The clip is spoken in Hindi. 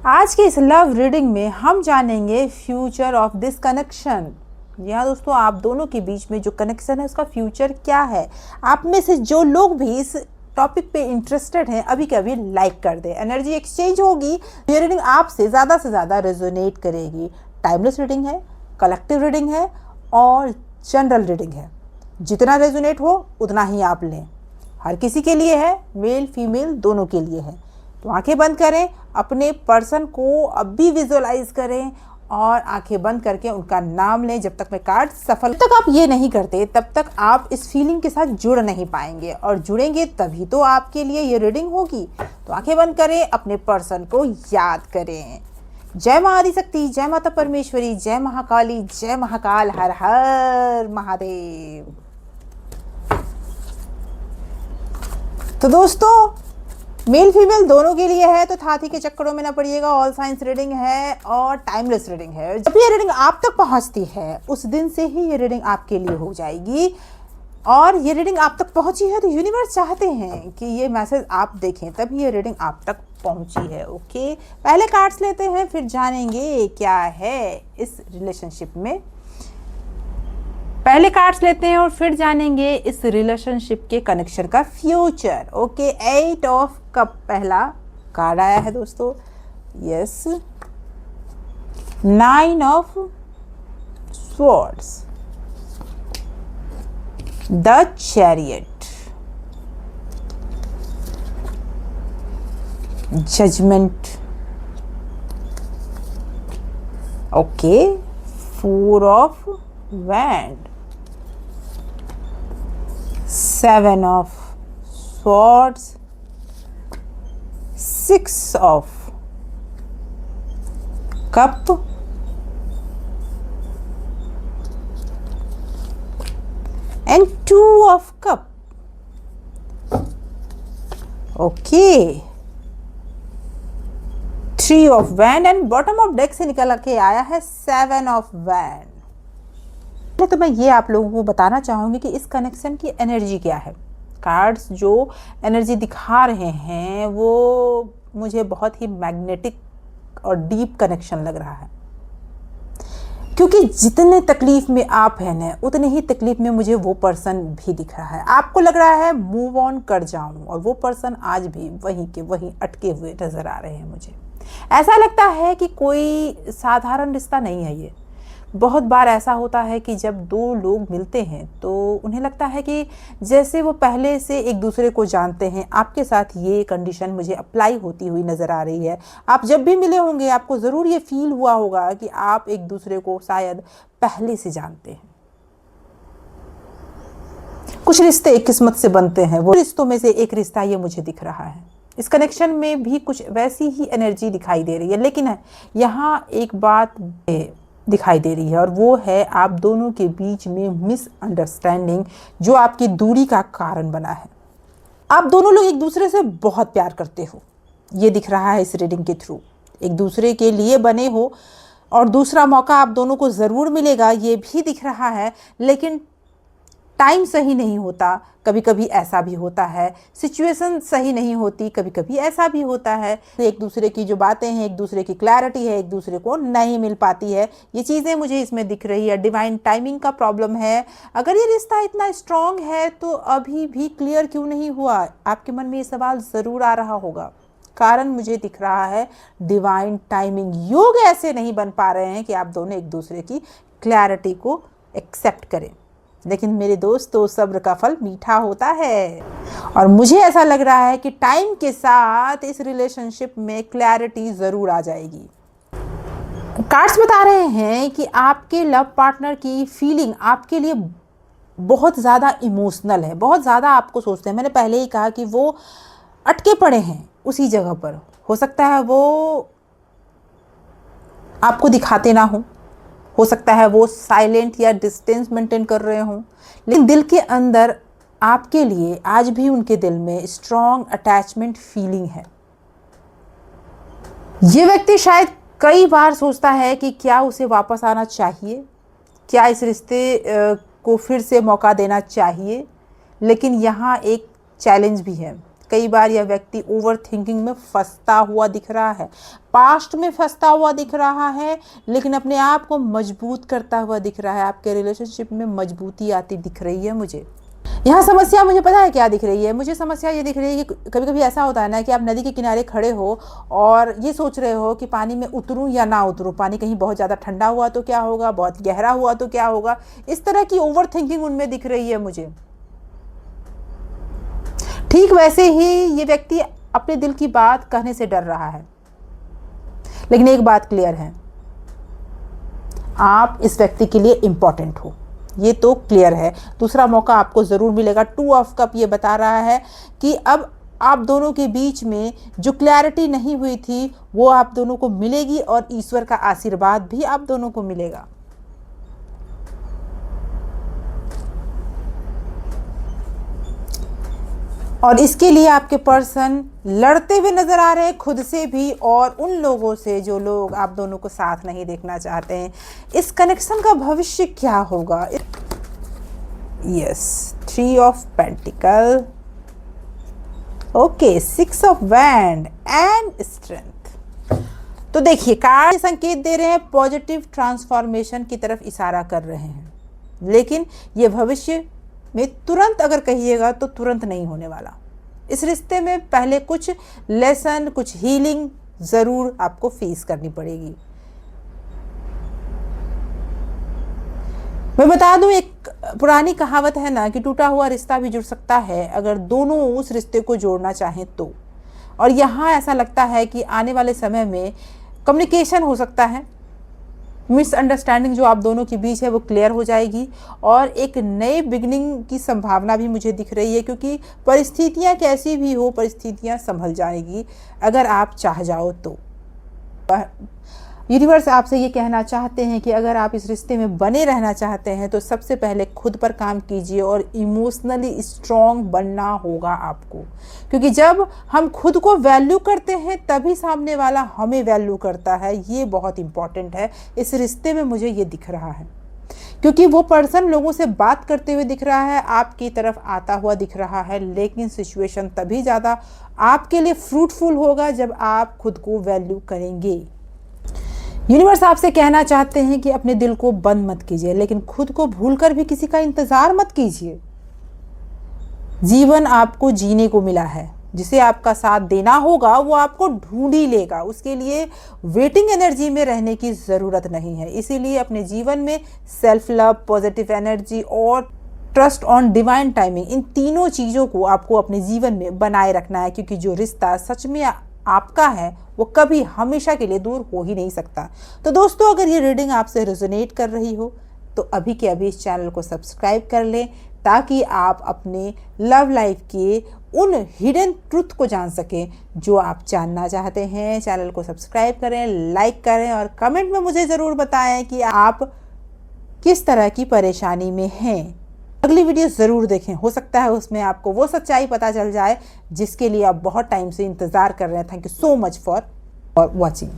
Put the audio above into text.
आज के इस लव रीडिंग में हम जानेंगे फ्यूचर ऑफ दिस कनेक्शन। जी हाँ दोस्तों, आप दोनों के बीच में जो कनेक्शन है उसका फ्यूचर क्या है। आप में से जो लोग भी इस टॉपिक पे इंटरेस्टेड हैं अभी के अभी लाइक कर दें। एनर्जी एक्सचेंज होगी, ये रीडिंग आपसे ज़्यादा रेजोनेट करेगी। टाइमलेस रीडिंग है, कलेक्टिव रीडिंग है और जनरल रीडिंग है। जितना रेजोनेट हो उतना ही आप लें। हर किसी के लिए है, मेल फीमेल दोनों के लिए है। तो आंखें बंद करें, अपने पर्सन को अब भी विजुअलाइज करें और आंखें बंद करके उनका नाम लें। जब तक मैं कार्ड सफल तक आप ये नहीं करते तब तक आप इस फीलिंग के साथ जुड़ नहीं पाएंगे, और जुड़ेंगे तभी तो आपके लिए ये रीडिंग होगी। तो आंखें बंद करें, अपने पर्सन को याद करें। जय मां आदिशक्ति, जय माता परमेश्वरी, जय महाकाली, जय महाकाल, हर हर महादेव। तो दोस्तों, मेल फीमेल दोनों के लिए है, तो हाथी के चक्करों में ना पड़िएगा। ऑल साइंस रीडिंग है और टाइमलेस रीडिंग है। जब ये रीडिंग आप तक पहुंचती है उस दिन से ही ये रीडिंग आपके लिए हो जाएगी। और ये रीडिंग आप तक पहुंची है तो यूनिवर्स चाहते हैं कि ये मैसेज आप देखें, तभी ये रीडिंग आप तक पहुंची है। ओके, पहले कार्ड्स लेते हैं, फिर जानेंगे क्या है इस रिलेशनशिप में। पहले कार्ड्स लेते हैं और फिर जानेंगे इस रिलेशनशिप के कनेक्शन का फ्यूचर। ओके, 8 ऑफ कप पहला कार्ड आया है दोस्तों। Yes, 9 of swords, the chariot, judgement. Okay, 4 of wand, 7 of swords, 6 of cup, and 2 of cup. Okay, 3 of wand and bottom of deck से निकल के आया है 7 of wand। तो मैं ये आप लोगों को बताना चाहूँगी कि इस कनेक्शन की एनर्जी क्या है। कार्ड्स जो एनर्जी दिखा रहे हैं वो मुझे बहुत ही मैग्नेटिक और डीप कनेक्शन लग रहा है, क्योंकि जितने तकलीफ में आप हैं ना उतने ही तकलीफ में मुझे वो पर्सन भी दिख रहा है। आपको लग रहा है मूव ऑन कर जाऊं, और वो पर्सन आज भी वहीं के वहीं अटके हुए नजर आ रहे हैं। मुझे ऐसा लगता है कि कोई साधारण रिश्ता नहीं है ये। बहुत बार ऐसा होता है कि जब दो लोग मिलते हैं तो उन्हें लगता है कि जैसे वो पहले से एक दूसरे को जानते हैं। आपके साथ ये कंडीशन मुझे अप्लाई होती हुई नज़र आ रही है। आप जब भी मिले होंगे आपको ज़रूर ये फील हुआ होगा कि आप एक दूसरे को शायद पहले से जानते हैं। कुछ रिश्ते एक किस्मत से बनते हैं, वो रिश्तों में से एक रिश्ता ये मुझे दिख रहा है। इस कनेक्शन में भी कुछ वैसी ही एनर्जी दिखाई दे रही है, लेकिन यहाँ एक बात दिखाई दे रही है, और वो है आप दोनों के बीच में मिसअंडरस्टैंडिंग जो आपकी दूरी का कारण बना है। आप दोनों लोग एक दूसरे से बहुत प्यार करते हो, ये दिख रहा है इस रीडिंग के थ्रू। एक दूसरे के लिए बने हो और दूसरा मौका आप दोनों को ज़रूर मिलेगा, ये भी दिख रहा है। लेकिन टाइम सही नहीं होता, कभी कभी ऐसा भी होता है। सिचुएशन सही नहीं होती, कभी कभी ऐसा भी होता है। एक दूसरे की जो बातें हैं, एक दूसरे की क्लैरिटी है, एक दूसरे को नहीं मिल पाती है। ये चीज़ें मुझे इसमें दिख रही है। डिवाइन टाइमिंग का प्रॉब्लम है। अगर ये रिश्ता इतना स्ट्रांग है तो अभी भी क्लियर क्यों नहीं हुआ? आपके मन में ये सवाल ज़रूर आ रहा होगा। कारण मुझे दिख रहा है डिवाइन टाइमिंग। योग ऐसे नहीं बन पा रहे हैं कि आप दोनों एक दूसरे की क्लैरिटी को एक्सेप्ट करें। लेकिन मेरे दोस्तों, सब्र का फल मीठा होता है, और मुझे ऐसा लग रहा है कि टाइम के साथ इस रिलेशनशिप में क्लैरिटी ज़रूर आ जाएगी। कार्ड्स बता रहे हैं कि आपके लव पार्टनर की फीलिंग आपके लिए बहुत ज़्यादा इमोशनल है, बहुत ज़्यादा आपको सोचते हैं। मैंने पहले ही कहा कि वो अटके पड़े हैं उसी जगह पर। हो सकता है वो आपको दिखाते ना हो सकता है वो साइलेंट या डिस्टेंस मेंटेन कर रहे हों, लेकिन दिल के अंदर आपके लिए आज भी उनके दिल में स्ट्रॉन्ग अटैचमेंट फीलिंग है। ये व्यक्ति शायद कई बार सोचता है कि क्या उसे वापस आना चाहिए, क्या इस रिश्ते को फिर से मौका देना चाहिए। लेकिन यहाँ एक चैलेंज भी है। कई बार यह व्यक्ति ओवर थिंकिंग में फंसता हुआ दिख रहा है, पास्ट में फंसता हुआ दिख रहा है, लेकिन अपने आप को मजबूत करता हुआ दिख रहा है। आपके रिलेशनशिप में मजबूती आती दिख रही है मुझे। यहाँ समस्या मुझे पता है क्या दिख रही है, मुझे समस्या ये दिख रही है कि कभी कभी ऐसा होता है ना कि आप नदी के किनारे खड़े हो और ये सोच रहे हो कि पानी में उतरूं या ना उतरूं, पानी कहीं बहुत ज़्यादा ठंडा हुआ तो क्या होगा, बहुत गहरा हुआ तो क्या होगा। इस तरह की ओवर थिंकिंग उनमें दिख रही है मुझे। ठीक वैसे ही ये व्यक्ति अपने दिल की बात कहने से डर रहा है, लेकिन एक बात क्लियर है, आप इस व्यक्ति के लिए इंपॉर्टेंट हो, ये तो क्लियर है। दूसरा मौका आपको ज़रूर मिलेगा। 2 ऑफ कप ये बता रहा है कि अब आप दोनों के बीच में जो क्लैरिटी नहीं हुई थी वो आप दोनों को मिलेगी और ईश्वर का आशीर्वाद भी आप दोनों को मिलेगा। और इसके लिए आपके पर्सन लड़ते हुए नजर आ रहे हैं, खुद से भी और उन लोगों से जो लोग आप दोनों को साथ नहीं देखना चाहते हैं। इस कनेक्शन का भविष्य क्या होगा? Yes, 3 of pentacle, okay, 6 of wand and strength. तो देखिए कार्ड संकेत दे रहे हैं पॉजिटिव ट्रांसफॉर्मेशन की तरफ इशारा कर रहे हैं, लेकिन ये भविष्य में तुरंत अगर कहिएगा तो तुरंत नहीं होने वाला। इस रिश्ते में पहले कुछ लेसन, कुछ हीलिंग जरूर आपको फेस करनी पड़ेगी। मैं बता दूं, एक पुरानी कहावत है ना कि टूटा हुआ रिश्ता भी जुड़ सकता है अगर दोनों उस रिश्ते को जोड़ना चाहें तो। और यहाँ ऐसा लगता है कि आने वाले समय में कम्युनिकेशन हो सकता है, मिसअंडरस्टैंडिंग जो आप दोनों के बीच है वो क्लियर हो जाएगी और एक नए बिगनिंग की संभावना भी मुझे दिख रही है, क्योंकि परिस्थितियां कैसी भी हो, परिस्थितियां संभल जाएगी अगर आप चाह जाओ तो। यूनिवर्स आपसे ये कहना चाहते हैं कि अगर आप इस रिश्ते में बने रहना चाहते हैं तो सबसे पहले खुद पर काम कीजिए और इमोशनली स्ट्रॉन्ग बनना होगा आपको, क्योंकि जब हम खुद को वैल्यू करते हैं तभी सामने वाला हमें वैल्यू करता है। ये बहुत इंपॉर्टेंट है इस रिश्ते में, मुझे ये दिख रहा है, क्योंकि वो पर्सन लोगों से बात करते हुए दिख रहा है, आपकी तरफ आता हुआ दिख रहा है, लेकिन सिचुएशन तभी ज़्यादा आपके लिए फ्रूटफुल होगा जब आप खुद को वैल्यू करेंगे। यूनिवर्स आपसे कहना चाहते हैं कि अपने दिल को बंद मत कीजिए, लेकिन खुद को भूलकर भी किसी का इंतजार मत कीजिए। जीवन आपको जीने को मिला है, जिसे आपका साथ देना होगा वो आपको ढूंढ ही लेगा। उसके लिए वेटिंग एनर्जी में रहने की ज़रूरत नहीं है। इसीलिए अपने जीवन में सेल्फ लव, पॉजिटिव एनर्जी और ट्रस्ट ऑन डिवाइन टाइमिंग, इन तीनों चीज़ों को आपको अपने जीवन में बनाए रखना है, क्योंकि जो रिश्ता सच में आपका है वो कभी हमेशा के लिए दूर हो ही नहीं सकता। तो दोस्तों, अगर ये रीडिंग आपसे रेजोनेट कर रही हो तो अभी के अभी इस चैनल को सब्सक्राइब कर लें, ताकि आप अपने लव लाइफ के उन हिडन ट्रुथ को जान सकें जो आप जानना चाहते हैं। चैनल को सब्सक्राइब करें, लाइक करें और कमेंट में मुझे ज़रूर बताएं कि आप किस तरह की परेशानी में हैं। अगली वीडियो ज़रूर देखें, हो सकता है उसमें आपको वो सच्चाई पता चल जाए जिसके लिए आप बहुत टाइम से इंतज़ार कर रहे हैं। Thank you so much for watching.